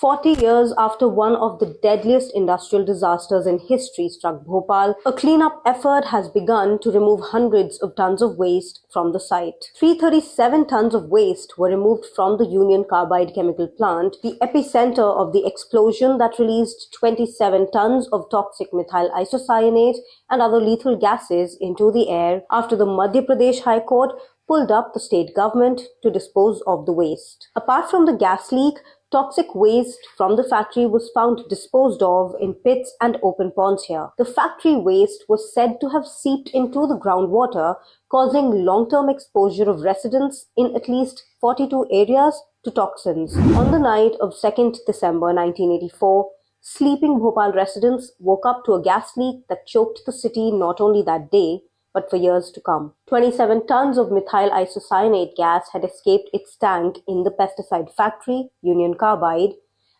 40 years after one of the deadliest industrial disasters in history struck Bhopal, a cleanup effort has begun to remove hundreds of tons of waste from the site. 337 tons of waste were removed from the Union Carbide chemical plant, the epicenter of the explosion that released 27 tons of toxic methyl isocyanate and other lethal gases into the air after the Madhya Pradesh High Court pulled up the state government to dispose of the waste. Apart from the gas leak, toxic waste from the factory was found disposed of in pits and open ponds here. The factory waste was said to have seeped into the groundwater, causing long-term exposure of residents in at least 42 areas to toxins. On the night of 2nd December 1984, sleeping Bhopal residents woke up to a gas leak that choked the city not only that day, but for years to come. 27 tons of methyl isocyanate gas had escaped its tank in the pesticide factory, Union Carbide,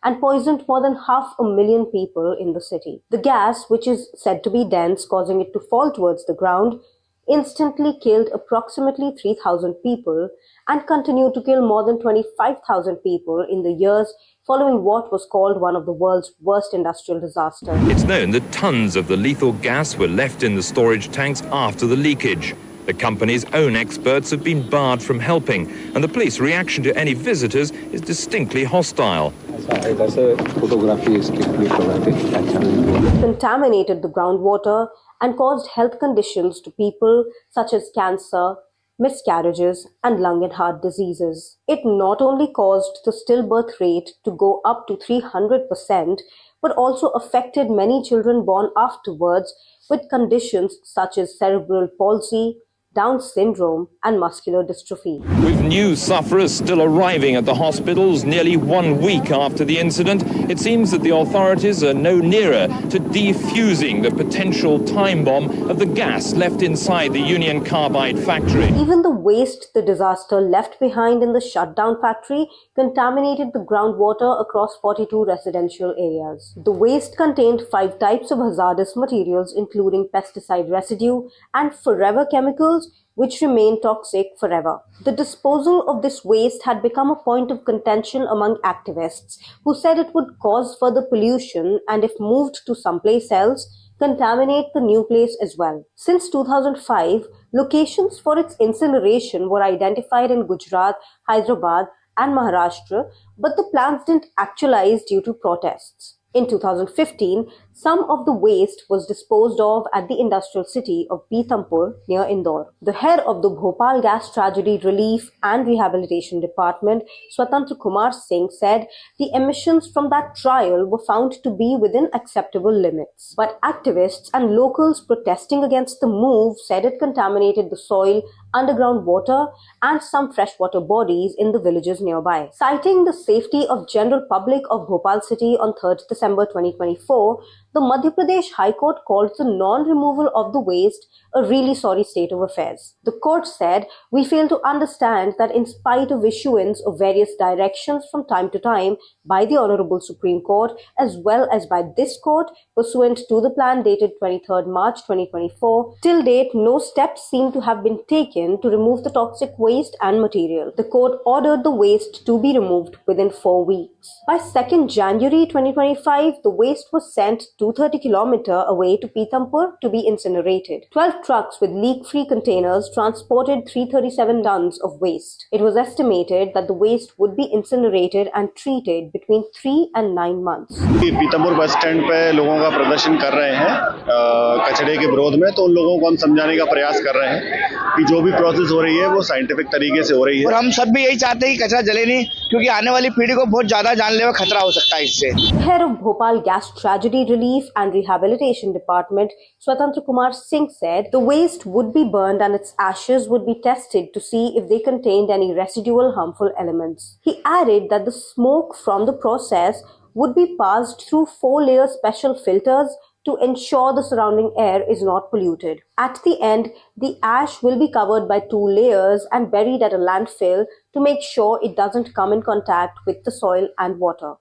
and poisoned more than 500,000 people in the city. The gas, which is said to be dense, causing it to fall towards the ground, instantly killed approximately 3,000 people and continued to kill more than 25,000 people in the years following what was called one of the world's worst industrial disasters. It's known that tons of the lethal gas were left in the storage tanks after the leakage. The company's own experts have been barred from helping, and the police reaction to any visitors is distinctly hostile. It contaminated the groundwater and caused health conditions to people such as cancer, miscarriages, and lung and heart diseases. It not only caused the stillbirth rate to go up to 300%, but also affected many children born afterwards with conditions such as cerebral palsy, Down syndrome, and muscular dystrophy. With new sufferers still arriving at the hospitals nearly 1 week after the incident, it seems that the authorities are no nearer to defusing the potential time bomb of the gas left inside the Union Carbide factory. Even the waste the disaster left behind in the shutdown factory contaminated the groundwater across 42 residential areas. The waste contained 5 types of hazardous materials, including pesticide residue and forever chemicals, which remain toxic forever. The disposal of this waste had become a point of contention among activists who said it would cause further pollution and, if moved to someplace else, contaminate the new place as well. Since 2005, locations for its incineration were identified in Gujarat, Hyderabad, and Maharashtra, but the plans didn't actualize due to protests. In 2015, some of the waste was disposed of at the industrial city of Pithampur near Indore. The head of the Bhopal Gas Tragedy Relief and Rehabilitation Department, Swatantra Singh, said the emissions from that trial were found to be within acceptable limits. But activists and locals protesting against the move said it contaminated the soil, underground water, and some freshwater bodies in the villages nearby. Citing the safety of general public of Bhopal city on 3rd December 2024, the Madhya Pradesh High Court called the non-removal of the waste a really sorry state of affairs. The court said, "We fail to understand that in spite of issuance of various directions from time to time by the Honorable Supreme Court as well as by this court pursuant to the plan dated 23rd March 2024, till date no steps seem to have been taken to remove the toxic waste and material." The court ordered the waste to be removed within 4 weeks. By 2nd January 2025, the waste was sent 230 km away to Pithampur to be incinerated. 12 trucks with leak-free containers transported 337 tons of waste. It was estimated that the waste would be incinerated and treated between 3 and 9 months. Pithampur bus stand पे लोगों का प्रदर्शन कर रहे हैं कचरे के विरोध में, तो उन लोगों को हम समझाने का प्रयास कर रहे हैं कि जो भी प्रोसेस हो रही है वो साइंटिफिक तरीके से हो रही है, और हम सब भी यही चाहते हैं कि कचरा जले नहीं, क्योंकि आने वाली पीढ़ी को बहुत ज्यादा जानलेवा खतरा हो सकता है इससे। Head of Bhopal Gas Tragedy Relief and Rehabilitation Department, Swatantra Singh, said the waste would be burned and its ashes would be tested to see if they contained any residual harmful elements. He added that the smoke from the process would be passed through 4-layer special filters to ensure the surrounding air is not polluted. At the end, the ash will be covered by 2 layers and buried at a landfill to make sure it doesn't come in contact with the soil and water.